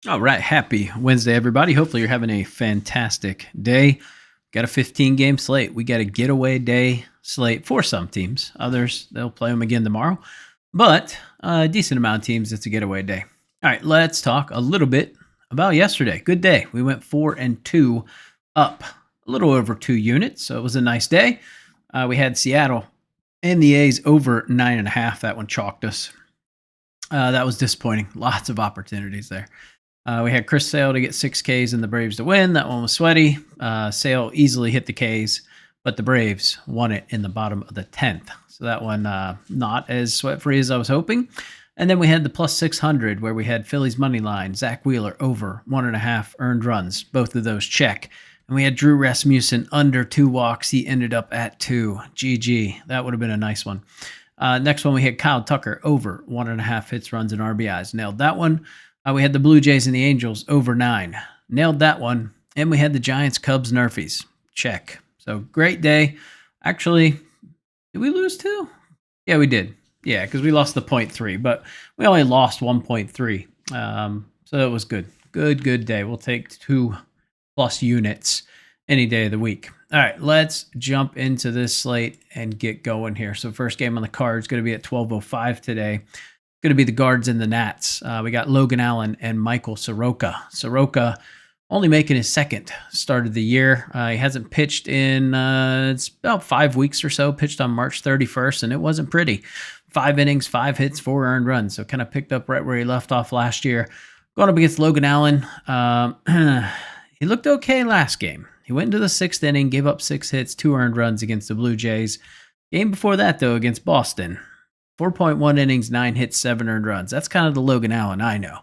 All right. Happy Wednesday, everybody. Hopefully, you're having a fantastic day. Got a 15-game slate. We got a getaway day slate for some teams. Others, they'll play them again tomorrow. But a decent amount of teams, it's a getaway day. All right. Let's talk a little bit about yesterday. Good day. We went 4-2, up a little over 2 units. So it was a nice day. We had Seattle and the A's over 9.5. That one chalked us. That was disappointing. Lots of opportunities there. We had Chris Sale to get 6 Ks and the Braves to win. That one was sweaty. Sale easily hit the Ks, but the Braves won it in the bottom of the 10th. So that one not as sweat-free as I was hoping. And then we had the plus 600 where we had Phillies money line, Zach Wheeler over 1.5 earned runs. Both of those check. And we had Drew Rasmussen under 2 walks. He ended up at 2. GG. That would have been a nice one. Next one, we had Kyle Tucker over 1.5 hits, runs, and RBIs. Nailed that one. We had the Blue Jays and the Angels over 9. Nailed that one. And we had the Giants, Cubs, Nerfies. Check. So great day. Actually, did we lose 2? Yeah, we did. Yeah, because we lost the 0.3, but we only lost 1.3. So it was good. Good day. We'll take 2+ units any day of the week. All right, let's jump into this slate and get going here. So first game on the card is going to be at 12:05 today. Going to be the Guards and the Nats. We got Logan Allen and Michael Soroka. Soroka only making his second start of the year. He hasn't pitched in it's about 5 weeks or so. Pitched on March 31st, and it wasn't pretty. 5 innings, 5 hits, 4 earned runs. So kind of picked up right where he left off last year. Going up against Logan Allen. He looked okay last game. He went into the 6th inning, gave up 6 hits, 2 earned runs against the Blue Jays. Game before that, though, against Boston. 4.1 innings, 9 hits, 7 earned runs. That's kind of the Logan Allen I know.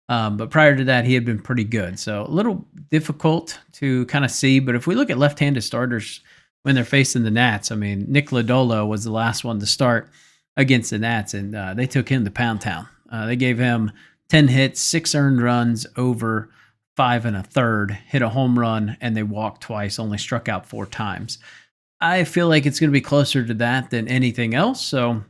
But prior to that, he had been pretty good. So a little difficult to kind of see. But if we look at left-handed starters when they're facing the Nats, I mean, Nick Lodolo was the last one to start against the Nats, and they took him to Pound Town. They gave him 10 hits, 6 earned runs over 5 1/3, hit a home run, and they walked twice, only struck out 4 times. I feel like it's going to be closer to that than anything else. So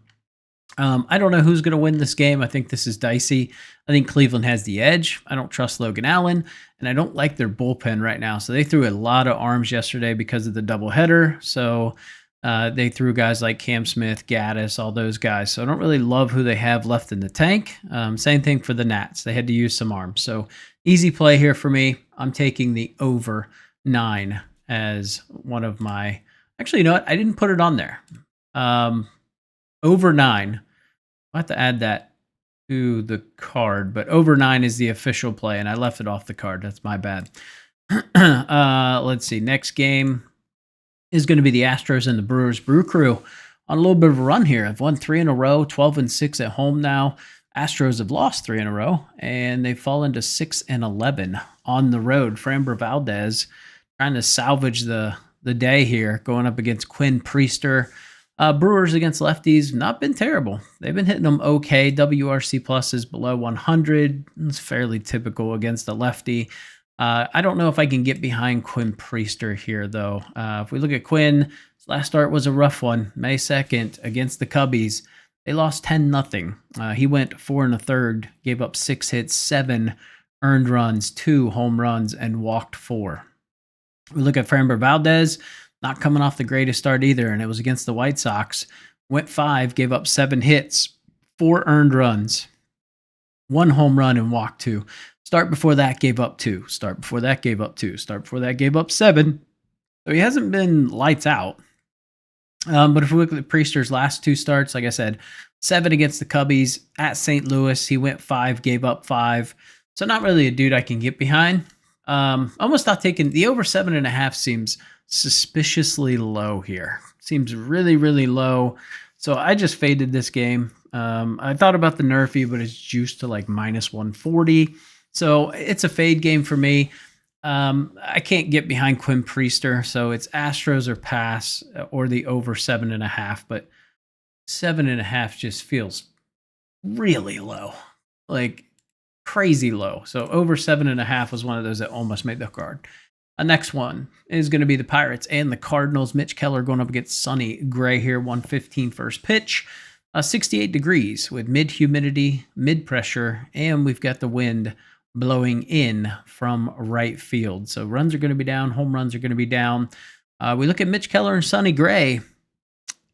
I don't know who's going to win this game. I think this is dicey. I think Cleveland has the edge. I don't trust Logan Allen, and I don't like their bullpen right now. So they threw a lot of arms yesterday because of the doubleheader. So they threw guys like Cam Smith, Gaddis, all those guys. So I don't really love who they have left in the tank. Same thing for the Nats. They had to use some arms. So easy play here for me. I'm taking the over 9 as one of my. Actually, you know what? I didn't put it on there. Over 9. I'll have to add that to the card, but over 9 is the official play, and I left it off the card. That's my bad. Let's see. Next game is going to be the Astros and the Brewers. Brew Crew on a little bit of a run here. I've won 3 in a row, 12-6 at home now. Astros have lost 3 in a row, and they've fallen to 6-11 on the road. Framber Valdez trying to salvage the day here, going up against Quinn Priester. Brewers against lefties, not been terrible. They've been hitting them okay. WRC plus is below 100. It's fairly typical against a lefty. I don't know if I can get behind Quinn Priester here, though. If we look at Quinn, his last start was a rough one. May 2nd against the Cubbies. They lost 10-0. He went 4 1/3, gave up 6 hits, 7 earned runs, 2 home runs, and walked 4. We look at Framber Valdez. Not coming off the greatest start either, and it was against the White Sox. Went 5, gave up 7 hits, 4 earned runs, 1 home run, and walked 2. Start before that, gave up 2. Start before that, gave up 2. Start before that, gave up 7. So he hasn't been lights out. But if we look at the Priester's last 2 starts, like I said, 7 against the Cubbies at St. Louis. He went 5, gave up 5. So not really a dude I can get behind. Almost not taking the over 7.5 seems suspiciously low here. Seems really, really low. So I just faded this game. I thought about the Nerfy, but it's juiced to like -140. So it's a fade game for me. I can't get behind Quinn Priester. So it's Astros or pass or the over 7.5. But 7.5 just feels really low. Like crazy low. So over 7.5 was one of those that almost made the card. Next one is going to be the Pirates and the Cardinals. Mitch Keller going up against Sonny Gray here, 115 first pitch. 68 degrees with mid-humidity, mid-pressure, and we've got the wind blowing in from right field. So runs are going to be down, home runs are going to be down. We look at Mitch Keller and Sonny Gray.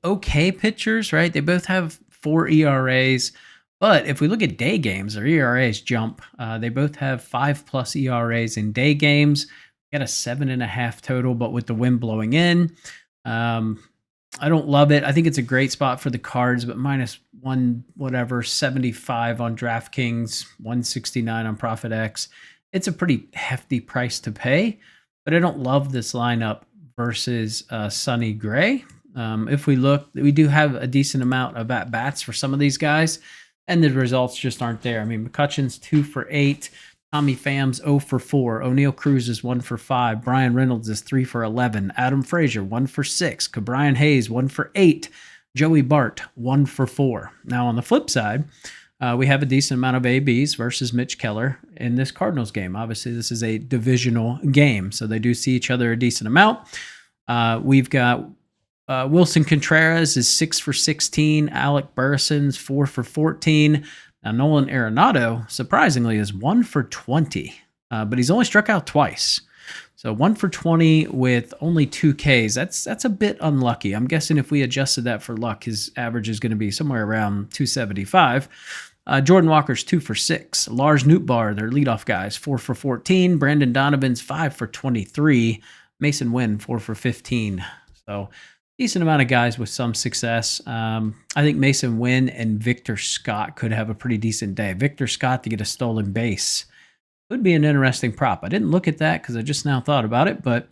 Okay pitchers, right? They both have 4 ERAs. But if we look at day games, their ERAs jump. They both have 5+ ERAs in day games. Got a 7.5 total, but with the wind blowing in, I don't love it. I think it's a great spot for the Cards, but -175 on DraftKings, 169 on ProfitX. It's a pretty hefty price to pay, but I don't love this lineup versus Sonny Gray. If we look, we do have a decent amount of at-bats for some of these guys, and the results just aren't there. I mean, McCutcheon's 2 for 8. Tommy Pham's 0 for 4. O'Neill Cruz is 1 for 5. Brian Reynolds is 3 for 11. Adam Frazier, 1 for 6. Cabrian Hayes, 1 for 8. Joey Bart, 1 for 4. Now, on the flip side, we have a decent amount of ABs versus Mitch Keller in this Cardinals game. Obviously, this is a divisional game, so they do see each other a decent amount. We've got Wilson Contreras is 6 for 16. Alec Burrison's 4 for 14. Now, Nolan Arenado, surprisingly, is 1 for 20, but he's only struck out twice. So 1 for 20 with only 2 Ks. That's a bit unlucky. I'm guessing if we adjusted that for luck, his average is going to be somewhere around 275. Jordan Walker's 2 for 6. Lars Nootbaar, their leadoff guys, 4 for 14. Brandon Donovan's 5 for 23. Mason Wynn, 4 for 15. So decent amount of guys with some success. I think Mason Wynn and Victor Scott could have a pretty decent day. Victor Scott to get a stolen base could be an interesting prop. I didn't look at that because I just now thought about it, but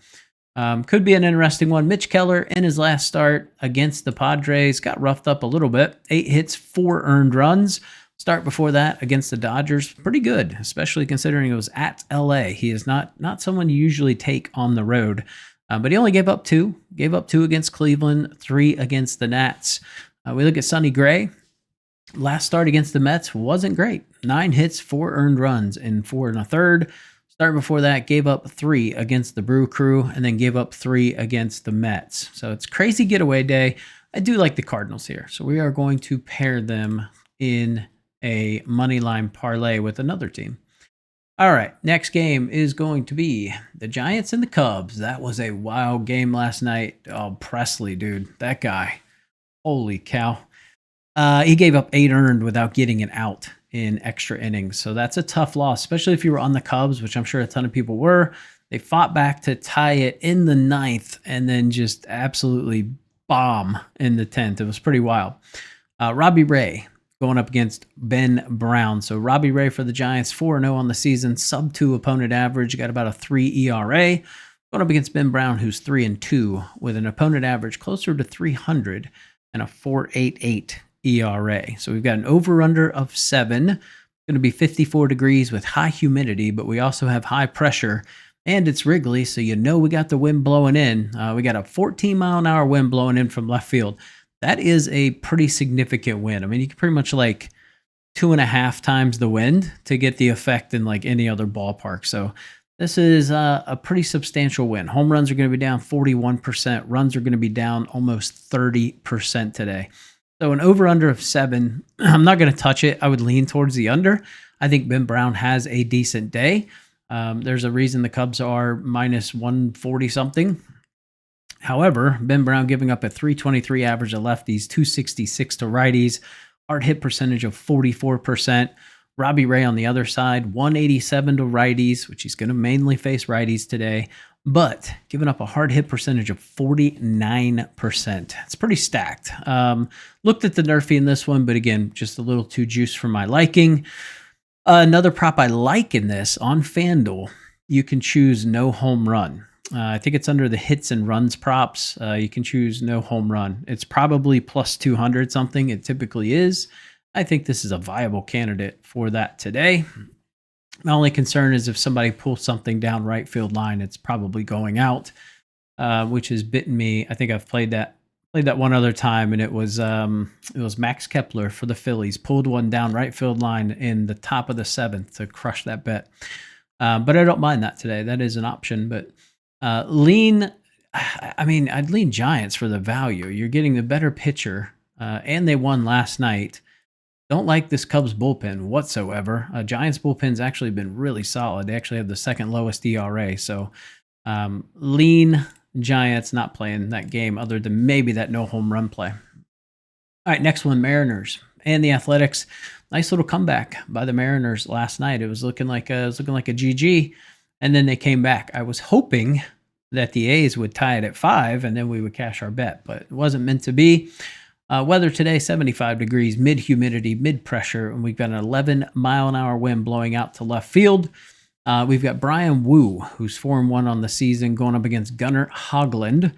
could be an interesting one. Mitch Keller in his last start against the Padres got roughed up a little bit. 8 hits, 4 earned runs. Start before that against the Dodgers, pretty good, especially considering it was at LA. He is not someone you usually take on the road. But he only gave up 2. Gave up 2 against Cleveland, 3 against the Nats. We look at Sonny Gray. Last start against the Mets wasn't great. 9 hits, 4 earned runs in 4 1/3. Start before that, gave up 3 against the Brew Crew, and then gave up 3 against the Mets. So it's crazy getaway day. I do like the Cardinals here. So we are going to pair them in a moneyline parlay with another team. All right, next game is going to be the Giants and the Cubs. That was a wild game last night. Oh, Presley, dude, that guy. Holy cow. He gave up 8 earned without getting an out in extra innings. So that's a tough loss, especially if you were on the Cubs, which I'm sure a ton of people were. They fought back to tie it in the 9th and then just absolutely bomb in the 10th. It was pretty wild. Robbie Ray going up against Ben Brown. So Robbie Ray for the Giants, 4-0 on the season, sub-2 opponent average, got about a 3 ERA. Going up against Ben Brown, who's 3-2 with an opponent average closer to 300 and a 4.88 ERA. So we've got an over-under of 7. It's going to be 54 degrees with high humidity, but we also have high pressure, and it's Wrigley, so you know we got the wind blowing in. We got a 14-mile-an-hour wind blowing in from left field. That is a pretty significant wind. I mean, you can pretty much like 2.5 times the wind to get the effect in like any other ballpark. So this is a pretty substantial win. Home runs are going to be down 41%. Runs are going to be down almost 30% today. So an over-under of 7. I'm not going to touch it. I would lean towards the under. I think Ben Brown has a decent day. There's a reason the Cubs are minus 140 something. However, Ben Brown giving up a 323 average to lefties, 266 to righties, hard hit percentage of 44%. Robbie Ray on the other side, 187 to righties, which he's going to mainly face righties today, but giving up a hard hit percentage of 49%. It's pretty stacked. Looked at the Nerfy in this one, but again, just a little too juiced for my liking. Another prop I like in this, on FanDuel, you can choose no home run. I think it's under the hits and runs props. You can choose no home run. It's probably plus 200 something. It typically is. I think this is a viable candidate for that today. My only concern is if somebody pulls something down right field line, it's probably going out, which has bitten me. I think I've played that one other time, and it was Max Kepler for the Phillies pulled one down right field line in the top of the 7th to crush that bet. But I don't mind that today. That is an option, but I'd lean Giants for the value. You're getting the better pitcher, and they won last night. Don't like this Cubs bullpen whatsoever. Giants bullpen's actually been really solid. They actually have the second lowest ERA. So lean Giants not playing that game other than maybe that no home run play. All right, next one, Mariners and the Athletics. Nice little comeback by the Mariners last night. It was looking like a GG, and then they came back. I was hoping that the A's would tie it at 5, and then we would cash our bet, but it wasn't meant to be. Weather today, 75 degrees, mid-humidity, mid-pressure, and we've got an 11-mile-an-hour wind blowing out to left field. We've got Brian Wu, who's 4-1 on the season, going up against Gunnar Hoglund.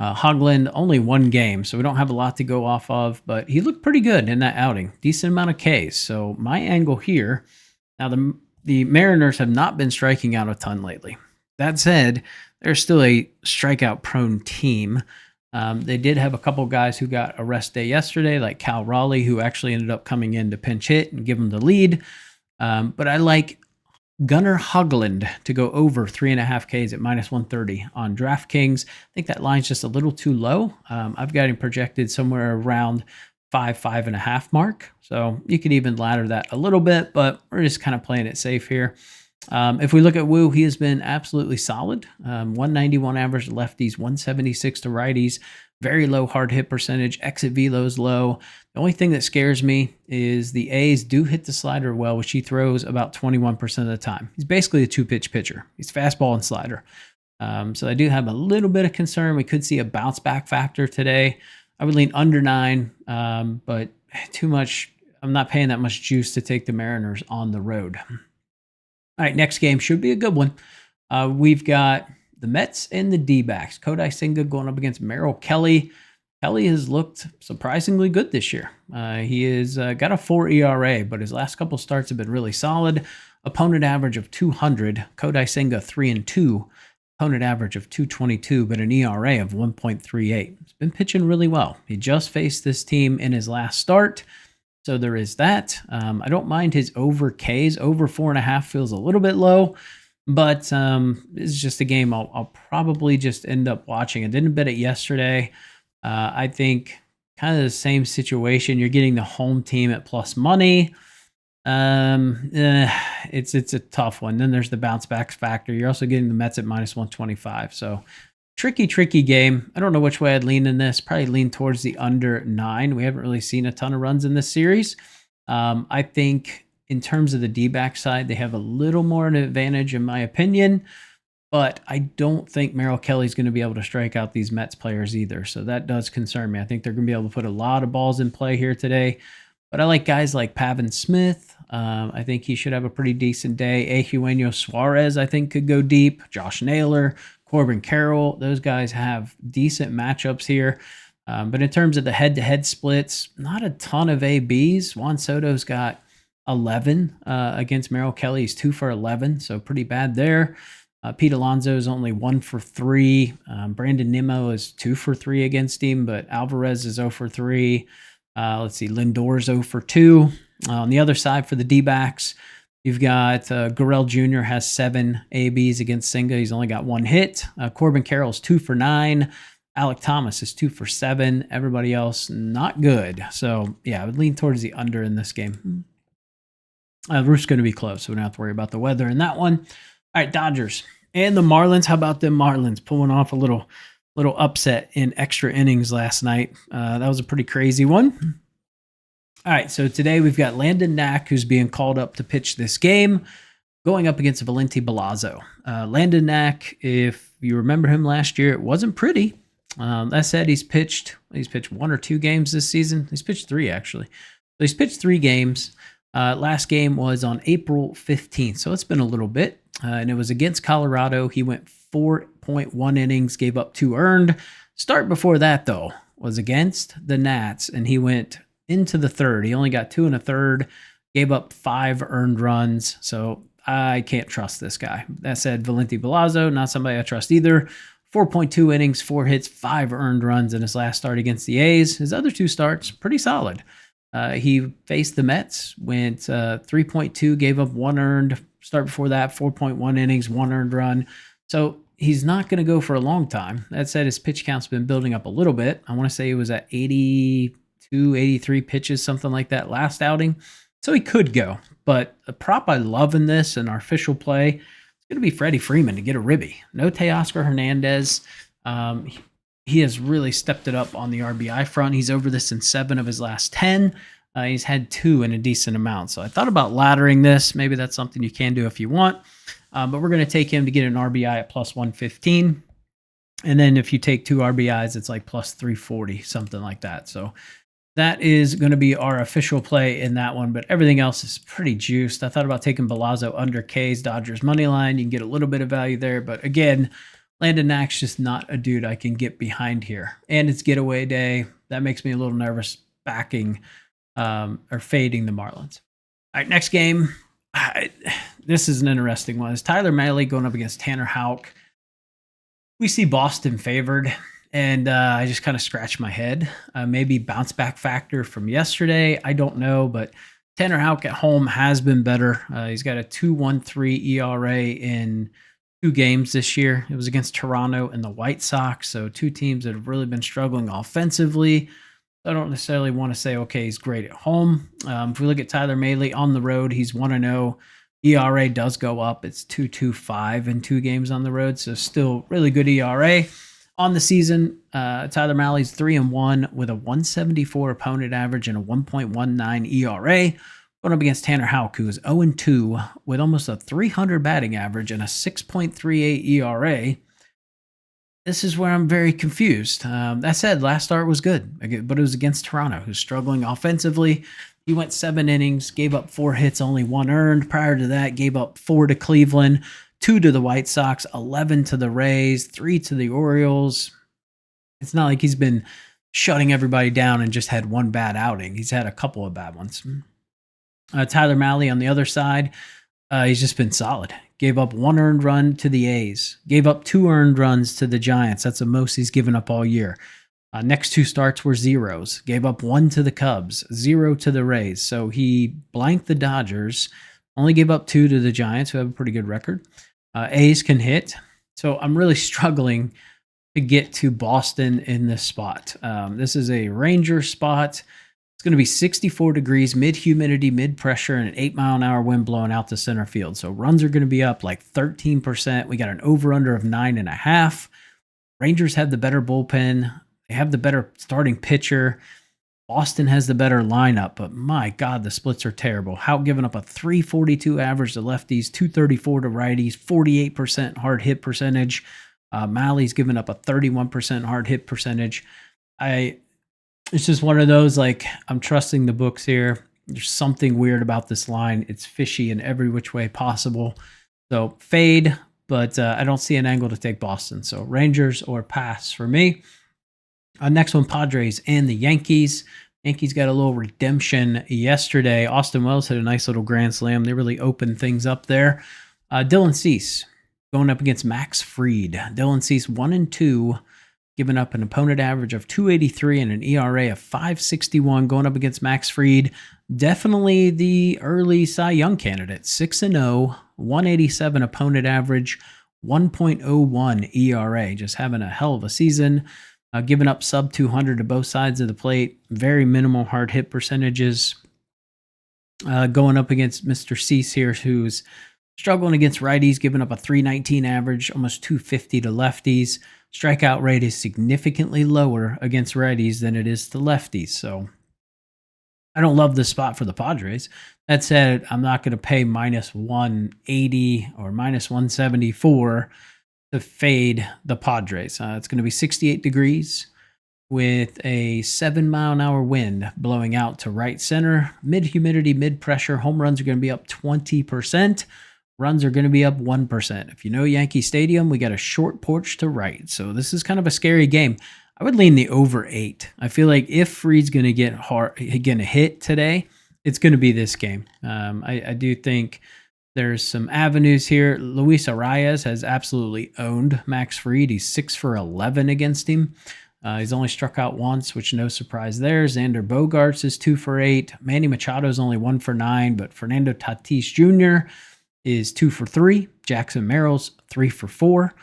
Hoglund, only one game, so we don't have a lot to go off of, but he looked pretty good in that outing. Decent amount of Ks. So my angle here, now the Mariners have not been striking out a ton lately. That said, they're still a strikeout-prone team. They did have a couple guys who got a rest day yesterday, like Cal Raleigh, who actually ended up coming in to pinch hit and give them the lead. But I like Gunnar Hoglund to go over 3.5 Ks at -130 on DraftKings. I think that line's just a little too low. I've got him projected somewhere around 5.5 mark. So you could even ladder that a little bit, but we're just kind of playing it safe here. If we look at Wu, he has been absolutely solid. 191 average to lefties, 176 to righties. Very low hard hit percentage. Exit velo is low. The only thing that scares me is the A's do hit the slider well, which he throws about 21% of the time. He's basically a 2-pitch pitcher. He's fastball and slider. So I do have a little bit of concern. We could see a bounce back factor today. I would lean under 9, but too much. I'm not paying that much juice to take the Mariners on the road. All right, next game should be a good one. We've got the Mets and the D-backs. Kodai Senga going up against Merrill Kelly. Kelly has looked surprisingly good this year. He has got a 4 ERA, but his last couple starts have been really solid. Opponent average of 200. Kodai Senga 3-2. Opponent average of 222, but an ERA of 1.38. He's been pitching really well. He just faced this team in his last start. So there is that. I don't mind his over Ks. Over 4.5 feels a little bit low, but it's just a game I'll probably just end up watching. I didn't bet it yesterday. I think kind of the same situation. You're getting the home team at plus money. It's a tough one. Then there's the bounce back factor. You're also getting the Mets at -125. So tricky game. I don't know which way I'd lean in this. Probably lean towards the under 9. We haven't really seen a ton of runs in this series. I think in terms of the D-back side, they have a little more an advantage in my opinion, but I don't think Merrill Kelly's going to be able to strike out these Mets players either. So that does concern me. I think they're going to be able to put a lot of balls in play here today, but I like guys like Pavin Smith. I think he should have a pretty decent day. Eugenio Suarez, I think, could go deep. Josh Naylor, Corbin Carroll, those guys have decent matchups here. But in terms of the head-to-head splits, not a ton of ABs. Juan Soto's got 11 against Merrill Kelly. He's 2 for 11, so pretty bad there. Pete Alonso is only 1 for 3. Brandon Nimmo is 2 for 3 against him, but Alvarez is 0 for 3. Let's see, Lindor's 0 for 2. On the other side for the D-backs, you've got Gurriel Jr. has 7 ABs against Senga. He's only got 1 hit. Corbin Carroll's 2 for 9. Alec Thomas is 2 for 7. Everybody else, not good. So, yeah, I would lean towards the under in this game. Roof's going to be close, so we don't have to worry about the weather in that one. All right, Dodgers and the Marlins. How about them Marlins pulling off a little upset in extra innings last night? That was a pretty crazy one. All right, so today we've got Landon Knack, who's being called up to pitch this game, going up against Valenti Belazzo. Landon Knack, if you remember him last year, it wasn't pretty. That said, he's pitched 1 or 2 games this season. He's pitched 3, actually. So he's pitched 3 games. Last game was on April 15th, so it's been a little bit. And it was against Colorado. He went 4.1 innings, gave up 2 earned. Start before that, though, was against the Nats, and he went into the third. He only got 2 1/3, gave up 5 earned runs. So I can't trust this guy. That said, Valenti Belazzo, not somebody I trust either. 4.2 innings, 4 hits, 5 earned runs in his last start against the A's. His other 2 starts, pretty solid. He faced the Mets, went 3.2, gave up 1 earned. Start before that, 4.1 innings, 1 earned run. So he's not going to go for a long time. That said, his pitch count's been building up a little bit. I want to say he was at 82 283 pitches, something like that last outing. So he could go. But a prop I love in this and our official play is going to be Freddie Freeman to get a ribby. No Teoscar Hernandez. He has really stepped it up on the RBI front. He's over this in 7 of his last 10. He's had 2 in a decent amount. So I thought about laddering this. Maybe that's something you can do if you want. But we're going to take him to get an RBI at plus 115. And then if you take 2 RBIs, it's like plus 340, something like that. So that is going to be our official play in that one. But everything else is pretty juiced. I thought about taking Belazzo under K's Dodgers money line. You can get a little bit of value there. But again, Landon Knack's just not a dude I can get behind here. And it's getaway day. That makes me a little nervous backing or fading the Marlins. All right, next game. This is an interesting one. It's Tyler Mahle going up against Tanner Houck. We see Boston favored, and I just kind of scratch my head. Maybe bounce back factor from yesterday. I don't know, but Tanner Houck at home has been better. He's got a 2.13 ERA in 2 games this year. It was against Toronto and the White Sox, so 2 teams that have really been struggling offensively. I don't necessarily want to say, okay, he's great at home. If we look at Tyler Mahle on the road, he's 1-0. ERA does go up. It's 2.25 in 2 games on the road, so still really good ERA. On the season, Tyler Mahle's 3-1 with a 174 opponent average and a 1.19 ERA. Going up against Tanner Houck, who is 0-2 with almost a 300 batting average and a 6.38 ERA. This is where I'm very confused. That said, last start was good, but it was against Toronto, who's struggling offensively. He went 7 innings, gave up 4 hits, only 1 earned. Prior to that, gave up 4 to Cleveland, 2 to the White Sox, 11 to the Rays, 3 to the Orioles. It's not like he's been shutting everybody down and just had 1 bad outing. He's had a couple of bad ones. Tyler Mahle on the other side, he's just been solid. Gave up 1 earned run to the A's. Gave up 2 earned runs to the Giants. That's the most he's given up all year. Next 2 starts were zeros. Gave up 1 to the Cubs, 0 to the Rays. So he blanked the Dodgers. Only gave up 2 to the Giants, who have a pretty good record. A's can hit. So I'm really struggling to get to Boston in this spot. This is a Ranger spot. It's going to be 64 degrees, mid-humidity, mid-pressure, and an 8-mile-an-hour wind blowing out to center field. So runs are going to be up like 13%. We got an over-under of 9.5. Rangers have the better bullpen. They have the better starting pitcher. Boston has the better lineup, but my God, the splits are terrible. Houck giving up a 342 average to lefties, 234 to righties, 48% hard hit percentage. Mahle's giving up a 31% hard hit percentage. It's just one of those, like, I'm trusting the books here. There's something weird about this line. It's fishy in every which way possible. So fade, but I don't see an angle to take Boston. So Rangers or pass for me. Next one, Padres and the Yankees. Yankees got a little redemption yesterday. Austin Wells had a nice little grand slam. They really opened things up there. Dylan Cease going up against Max Fried. Dylan Cease 1-2, giving up an opponent average of 283 and an ERA of 561. Going up against Max Fried, definitely the early Cy Young candidate. 6-0, 187 opponent average, 1.01 ERA. Just having a hell of a season. Giving up sub 200 to both sides of the plate. Very minimal hard hit percentages. Going up against Mr. Cease here, who's struggling against righties, giving up a 319 average, almost 250 to lefties. Strikeout rate is significantly lower against righties than it is to lefties. So I don't love this spot for the Padres. That said, I'm not going to pay minus 180 or minus 174 to fade the Padres. It's going to be 68 degrees with a 7-mile-an-hour wind blowing out to right center. Mid-humidity, mid-pressure. Home runs are going to be up 20%. Runs are going to be up 1%. If you know Yankee Stadium, we got a short porch to right. So this is kind of a scary game. I would lean the over 8. I feel like if Fried's going to get hit today, it's going to be this game. I do think there's some avenues here. Luis Arias has absolutely owned Max Fried. He's 6 for 11 against him. He's only struck out once, which no surprise there. Xander Bogaerts is 2 for 8. Manny Machado's only 1 for 9, but Fernando Tatis Jr. is 2 for 3. Jackson Merrill's 3 for 4.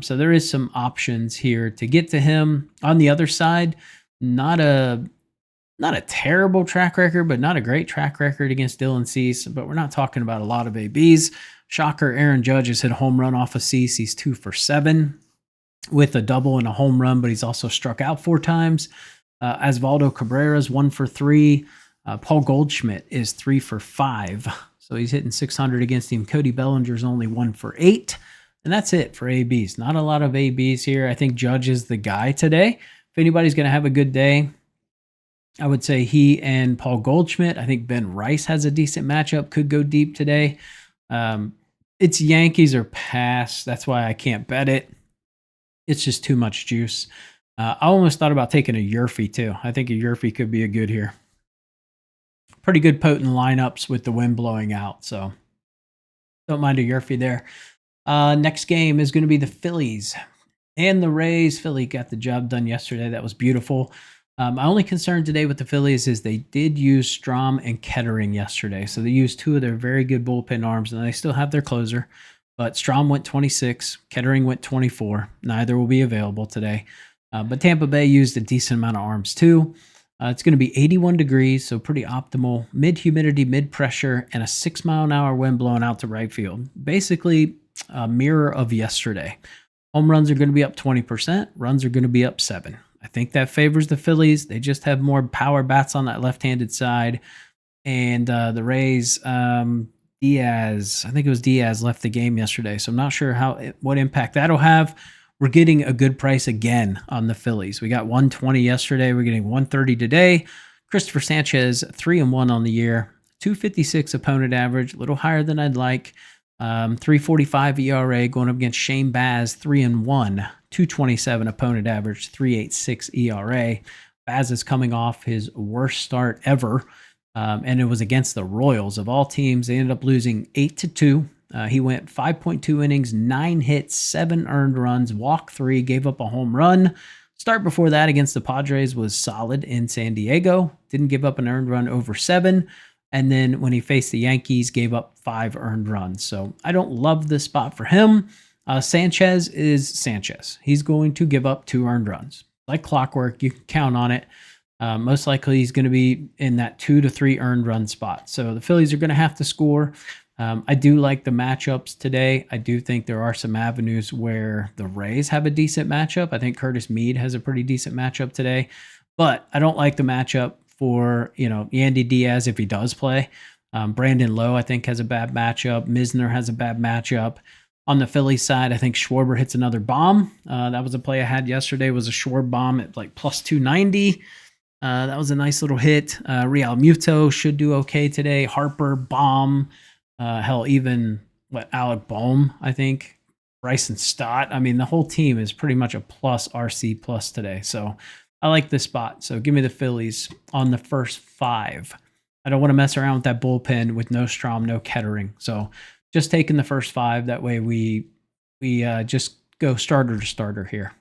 So there is some options here to get to him. On the other side, not a not a terrible track record, but not a great track record against Dylan Cease. But we're not talking about a lot of ABs. Shocker, Aaron Judge has hit a home run off of Cease. He's 2 for 7 with a double and a home run, but he's also struck out 4 times. Osvaldo Cabrera's 1 for 3. Paul Goldschmidt is 3 for 5. So he's hitting 600 against him. Cody Bellinger's only 1 for 8. And that's it for ABs. Not a lot of ABs here. I think Judge is the guy today. If anybody's going to have a good day, I would say he and Paul Goldschmidt. I think Ben Rice has a decent matchup, could go deep today. It's Yankees or pass. That's why I can't bet it. It's just too much juice. I almost thought about taking a Yurfie too. I think a Yurfie could be a good here. Pretty good potent lineups with the wind blowing out, so don't mind a Yurfie there. Next game is going to be the Phillies and the Rays. Philly got the job done yesterday. That was beautiful. My only concern today with the Phillies is they did use Strom and Kettering yesterday. So they used 2 of their very good bullpen arms, and they still have their closer. But Strom went 26, Kettering went 24. Neither will be available today. But Tampa Bay used a decent amount of arms too. It's going to be 81 degrees, so pretty optimal. Mid-humidity, mid-pressure, and a 6-mile-an-hour wind blowing out to right field. Basically a mirror of yesterday. Home runs are going to be up 20%. Runs are going to be up 7. I think that favors the Phillies. They just have more power bats on that left-handed side. And the Rays, Diaz, I think it was Diaz left the game yesterday. So I'm not sure what impact that'll have. We're getting a good price again on the Phillies. We got 120 yesterday. We're getting 130 today. Christopher Sanchez, 3-1 on the year. 256 opponent average, a little higher than I'd like. 3.45 ERA going up against Shane Baz, 3-1, 227 opponent average, 3.86 ERA. Baz is coming off his worst start ever, and it was against the Royals of all teams. They ended up losing 8-2. He went 5.2 innings, 9 hits, 7 earned runs, walked 3, gave up a home run. Start before that against the Padres was solid in San Diego. Didn't give up an earned run over 7. And then when he faced the Yankees, gave up 5 earned runs. So I don't love this spot for him. Sanchez is Sanchez. He's going to give up 2 earned runs. Like clockwork, you can count on it. Most likely he's going to be in that 2 to 3 earned run spot. So the Phillies are going to have to score. I do like the matchups today. I do think there are some avenues where the Rays have a decent matchup. I think Curtis Mead has a pretty decent matchup today. But I don't like the matchup for, Yandy Diaz if he does play. Brandon Lowe, I think, has a bad matchup. Misner has a bad matchup. On the Phillies side, I think Schwarber hits another bomb. That was a play I had yesterday, was a Schwarber bomb at like plus 290. That was a nice little hit. Real Muto should do okay today. Harper, bomb. Hell, even Alec Boehm, I think. Bryson Stott. I mean, the whole team is pretty much a plus RC plus today. So I like this spot. So give me the Phillies on the first 5. I don't want to mess around with that bullpen with no Strom, no Kettering. So just taking the first 5. That way we just go starter to starter here.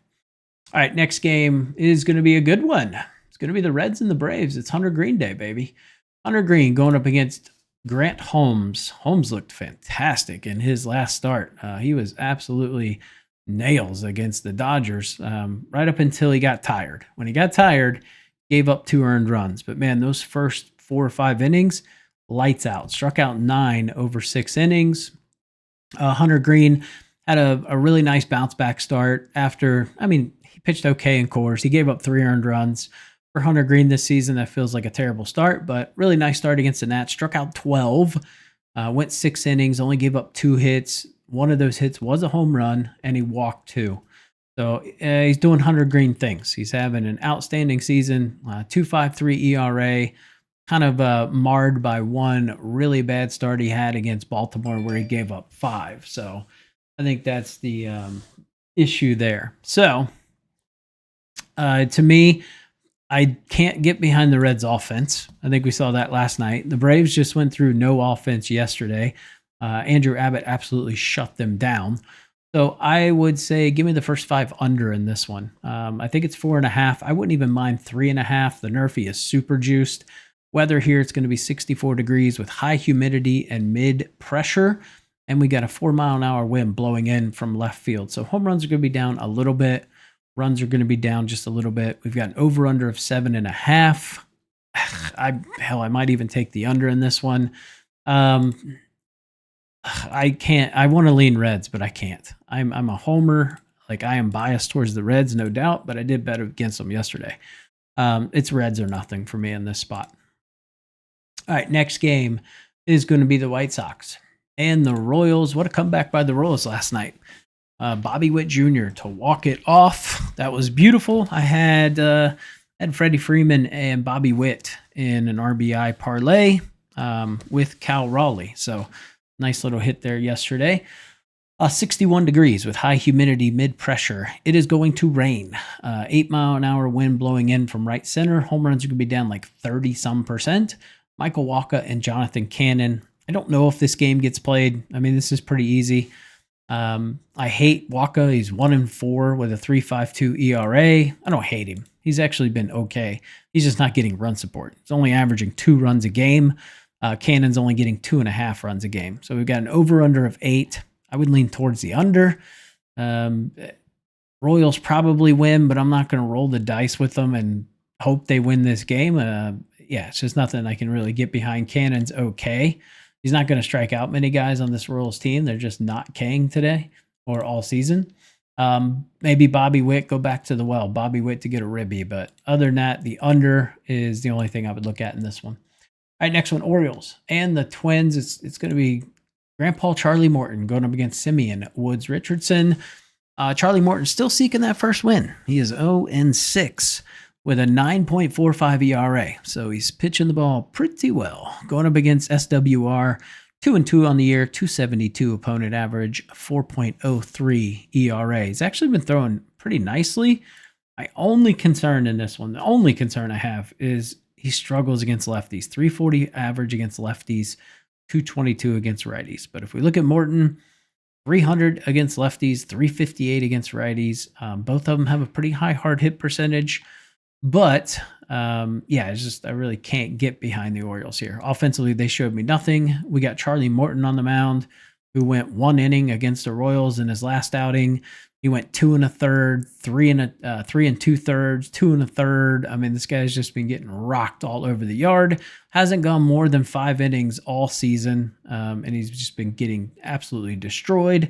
All right, next game is going to be a good one. It's going to be the Reds and the Braves. It's Hunter Green Day, baby. Hunter Green going up against Grant Holmes. Holmes looked fantastic in his last start. He was absolutely nails against the Dodgers right up until he got tired. When he got tired, gave up 2 earned runs. But man, those first 4 or 5 innings, lights out. Struck out 9 over 6 innings. Hunter Green had a really nice bounce back start after, he pitched okay in Coors. He gave up 3 earned runs. For Hunter Green this season, that feels like a terrible start, but really nice start against the Nats. Struck out 12, went 6 innings, only gave up 2 hits. One of those hits was a home run, and he walked 2. So he's doing Hunter Green things. He's having an outstanding season, 2.53 ERA, kind of marred by one really bad start he had against Baltimore where he gave up 5. So I think that's the issue there. So to me, I can't get behind the Reds offense. I think we saw that last night. The Braves just went through no offense yesterday. Andrew Abbott absolutely shut them down. So I would say give me the first 5 under in this one. I think it's 4.5. I wouldn't even mind 3.5. The Nerfy is super juiced. Weather here, it's going to be 64 degrees with high humidity and mid pressure. And we got a 4-mile-an-hour wind blowing in from left field. So home runs are going to be down a little bit. Runs are going to be down just a little bit. We've got an over-under of 7.5. I might even take the under in this one. Um, I can't. I want to lean Reds, but I can't. I'm a homer. Like I am biased towards the Reds, no doubt, but I did bet against them yesterday. It's Reds or nothing for me in this spot. All right, next game is going to be the White Sox and the Royals. What a comeback by the Royals last night. Bobby Witt Jr. to walk it off. That was beautiful. I had Freddie Freeman and Bobby Witt in an RBI parlay with Cal Raleigh. So nice little hit there yesterday. 61 degrees with high humidity, mid pressure. It is going to rain. 8-mile-an-hour wind blowing in from right center. Home runs are going to be down like 30-some%. Michael Wacha and Jonathan Cannon. I don't know if this game gets played. I mean, this is pretty easy. I hate Wacha. He's 1-4 with a 3.52 ERA. I don't hate him. He's actually been okay. He's just not getting run support. He's only averaging 2 runs a game. Cannon's only getting 2.5 runs a game. So we've got an over-under of 8. I would lean towards the under. Royals probably win, but I'm not going to roll the dice with them and hope they win this game. It's just nothing I can really get behind. Cannon's okay. He's not going to strike out many guys on this Royals team. They're just not Kang today or all season. Maybe Bobby Witt, go back to the well. Bobby Witt to get a ribby. But other than that, the under is the only thing I would look at in this one. All right, next one, Orioles and the Twins. It's going to be Grandpa Charlie Morton going up against Simeon Woods Richardson. Charlie Morton still seeking that first win. He is 0-6 with a 9.45 ERA. So he's pitching the ball pretty well. Going up against SWR, 2-2 on the year, 272 opponent average, 4.03 ERA. He's actually been throwing pretty nicely. My only concern in this one, the only concern I have is he struggles against lefties. 340 average against lefties, 222 against righties. But if we look at Morton, 300 against lefties, 358 against righties. Both of them have a pretty high hard hit percentage. But it's just I really can't get behind the Orioles here. Offensively, they showed me nothing. We got Charlie Morton on the mound, who went 1 inning against the Royals in his last outing. He went 2 1/3, 3 2/3, 2 1/3. I mean, this guy's just been getting rocked all over the yard. Hasn't gone more than 5 innings all season, and he's just been getting absolutely destroyed.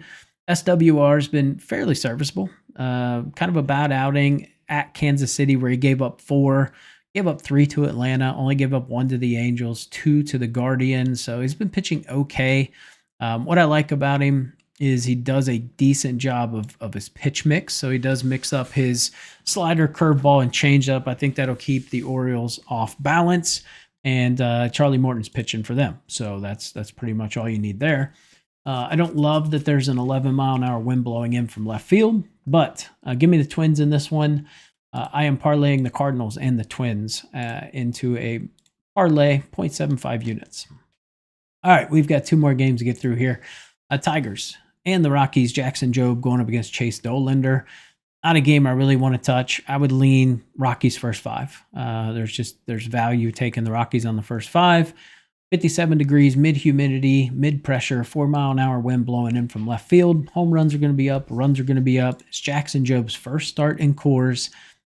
SWR has been fairly serviceable. Kind of a bad outing at Kansas City where he gave up 4, gave up 3 to Atlanta, only gave up 1 to the Angels, 2 to the Guardians. So he's been pitching okay. What I like about him is he does a decent job of his pitch mix. So he does mix up his slider, curveball, and changeup. I think that'll keep the Orioles off balance. And Charlie Morton's pitching for them. So that's pretty much all you need there. I don't love that there's an 11-mile-an-hour wind blowing in from left field, but give me the Twins in this one. I am parlaying the Cardinals and the Twins into a parlay, 0.75 units. All right, we've got 2 more games to get through here. Tigers and the Rockies, Jackson Jobe going up against Chase Dollander. Not a game I really want to touch. I would lean Rockies first 5. There's value taking the Rockies on the first 5. 57 degrees, mid-humidity, mid-pressure, 4-mile-an-hour wind blowing in from left field. Home runs are going to be up. Runs are going to be up. It's Jackson Jobe's first start in Coors.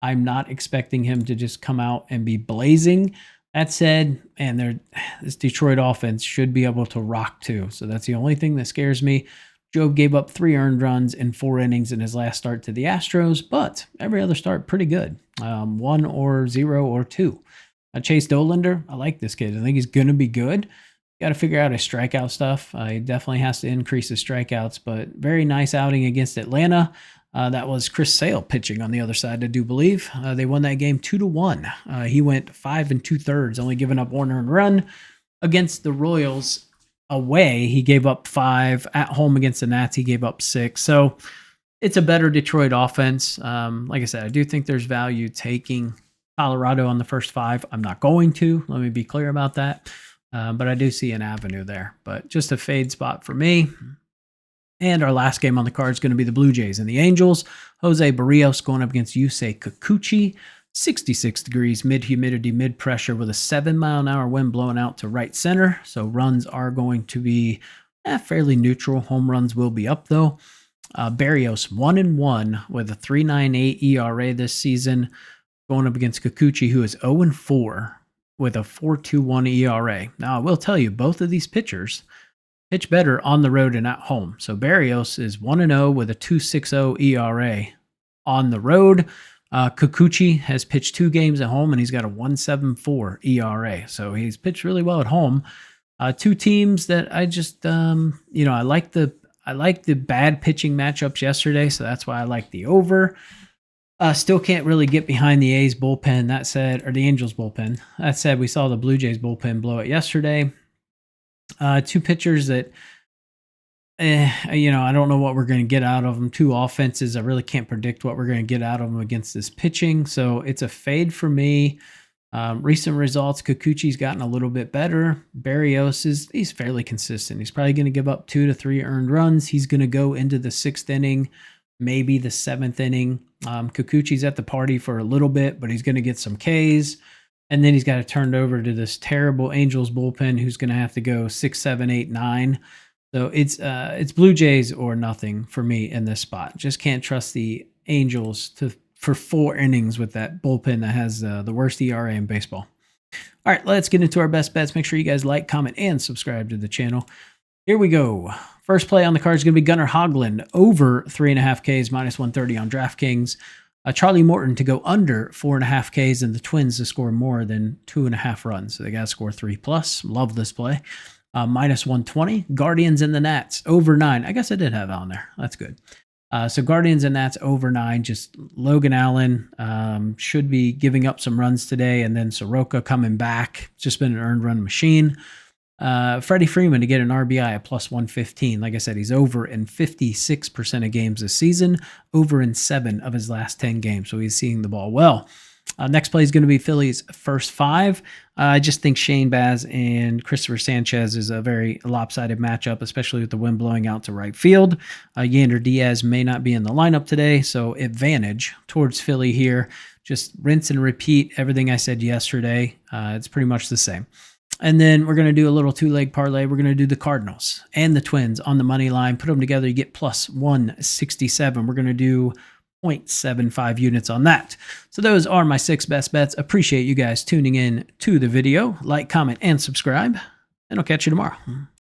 I'm not expecting him to just come out and be blazing. That said, this Detroit offense should be able to rock too. So that's the only thing that scares me. Jobe gave up 3 earned runs in 4 innings in his last start to the Astros, but every other start pretty good. 1 or 0 or 2. Chase Dollander, I like this kid. I think he's going to be good. Got to figure out his strikeout stuff. He definitely has to increase his strikeouts, but very nice outing against Atlanta. That was Chris Sale pitching on the other side, I do believe. They won that game 2-1. He went 5 2/3, only giving up 1 earned run. Against the Royals away, he gave up 5. At home against the Nats, he gave up 6. So it's a better Detroit offense. Like I said, I do think there's value taking Colorado on the first 5. I'm not going to. Let me be clear about that. But I do see an avenue there. But just a fade spot for me. And our last game on the card is going to be the Blue Jays and the Angels. Jose Barrios going up against Yusei Kikuchi. 66 degrees, mid-humidity, mid-pressure with a 7-mile-an-hour wind blowing out to right center. So runs are going to be fairly neutral. Home runs will be up, though. Barrios 1-1 with a 3.98 ERA this season. Going up against Kikuchi, who is 0-4 with a 4.21 ERA. Now, I will tell you, both of these pitchers pitch better on the road and at home. So Barrios is 1-0 with a 2.60 ERA on the road. Kikuchi has pitched 2 games at home, and he's got a 1.74 ERA. So he's pitched really well at home. 2 teams that I just, I like the bad pitching matchups yesterday, so that's why I like the over. Still can't really get behind the A's bullpen. That said, or the Angels bullpen. That said, we saw the Blue Jays bullpen blow it yesterday. 2 pitchers that, I don't know what we're going to get out of them. 2 offenses, I really can't predict what we're going to get out of them against this pitching. So it's a fade for me. Recent results, Kikuchi's gotten a little bit better. Barrios he's fairly consistent. He's probably going to give up 2 to 3 earned runs. He's going to go into the 6th inning, maybe the 7th inning. Kikuchi's at the party for a little bit, but he's going to get some Ks. And then he's got to turn it over to this terrible Angels bullpen who's going to have to go 6, 7, 8, 9. So it's Blue Jays or nothing for me in this spot. Just can't trust the Angels for 4 innings with that bullpen that has the worst ERA in baseball. All right, let's get into our best bets. Make sure you guys like, comment, and subscribe to the channel. Here we go. First play on the card is going to be Gunnar Hoglund over 3.5 Ks, minus 130 on DraftKings. Charlie Morton to go under 4.5 Ks, and the Twins to score more than 2.5 runs. So they got to score 3+. Love this play. Minus 120. Guardians and the Nats over 9. I guess I did have on there. That's good. So Guardians and Nats over 9. Just Logan Allen should be giving up some runs today, and then Soroka coming back. It's just been an earned run machine. Freddie Freeman to get an RBI at plus 115. Like I said, he's over in 56% of games this season, over in 7 of his last 10 games. So he's seeing the ball well. Next play is going to be Phillies' first 5. I just think Shane Baz and Christopher Sanchez is a very lopsided matchup, especially with the wind blowing out to right field. Yander Diaz may not be in the lineup today, so advantage towards Philly here. Just rinse and repeat everything I said yesterday. It's pretty much the same. And then we're going to do a little 2-leg parlay. We're going to do the Cardinals and the Twins on the money line. Put them together, you get plus 167. We're going to do 0.75 units on that. So those are my 6 best bets. Appreciate you guys tuning in to the video. Like, comment, and subscribe. And I'll catch you tomorrow.